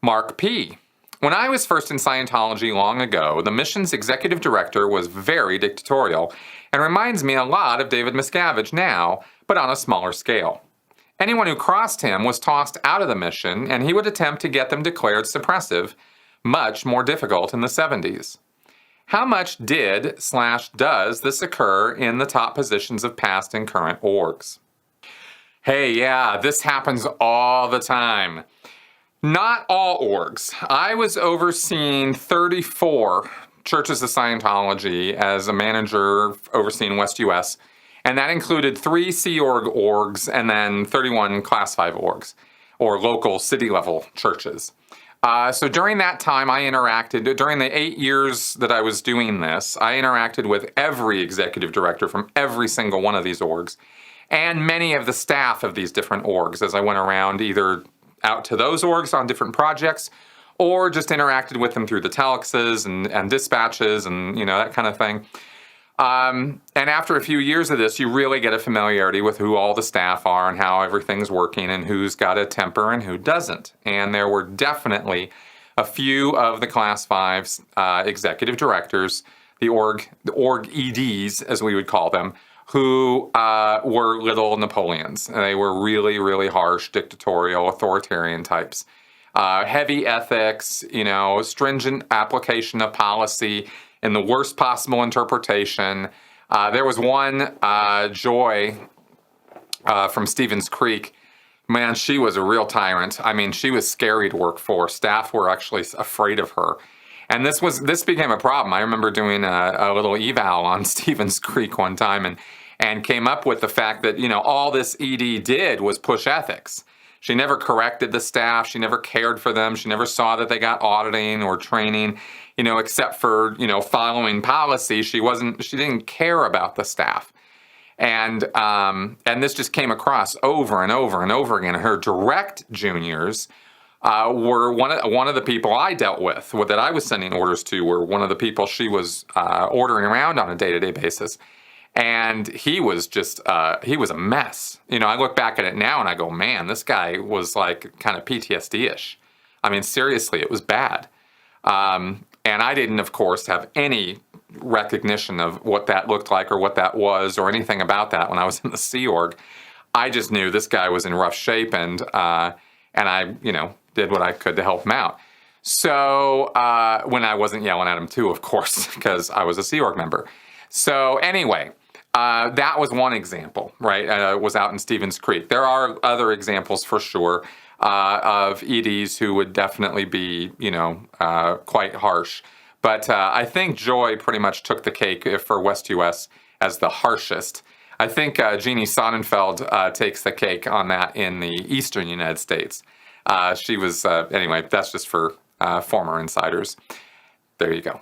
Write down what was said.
Mark P. When I was first in Scientology long ago, the mission's executive director was very dictatorial and reminds me a lot of David Miscavige now, but on a smaller scale. Anyone who crossed him was tossed out of the mission, and he would attempt to get them declared suppressive, much more difficult in the 70s. How much did/does this occur in the top positions of past and current orgs? Hey, yeah, this happens all the time. Not all orgs. I was overseeing 34 churches of Scientology as a manager overseeing West US, and that included 3 Sea Org orgs and then 31 Class 5 orgs, or local city-level churches. So during that time, during the 8 years that I was doing this, I interacted with every executive director from every single one of these orgs, and many of the staff of these different orgs as I went around either out to those orgs on different projects, or just interacted with them through the telexes and dispatches and that kind of thing. And after a few years of this, you really get a familiarity with who all the staff are and how everything's working and who's got a temper and who doesn't. And there were definitely a few of the Class 5's executive directors, the org EDs, as we would call them, who were little Napoleons. They were really, really harsh, dictatorial, authoritarian types. Heavy ethics, stringent application of policy in the worst possible interpretation. There was one, Joy, from Stevens Creek. Man, she was a real tyrant. I mean, she was scary to work for. Staff were actually afraid of her. And this became a problem. I remember doing a little eval on Stevens Creek one time and came up with the fact that, all this ED did was push ethics. She never corrected the staff. She never cared for them. She never saw that they got auditing or training, except for, following policy. She didn't care about the staff. And this just came across over and over and over again. Her direct juniors were one of the people I dealt with that I was sending orders to, were one of the people she was ordering around on a day-to-day basis. And he was just, he was a mess. I look back at it now and I go, man, this guy was like kind of PTSD-ish. I mean, seriously, it was bad. And I didn't, of course, have any recognition of what that looked like or what that was or anything about that when I was in the Sea Org. I just knew this guy was in rough shape, and I, did what I could to help him out. So when I wasn't yelling at him too, of course, because I was a Sea Org member. So anyway, that was one example, right? Was out in Stevens Creek. There are other examples for sure of EDs who would definitely be, quite harsh. But I think Joy pretty much took the cake for West US as the harshest. I think Jeannie Sonnenfeld takes the cake on that in the Eastern United States. She was, anyway, that's just for former insiders. There you go.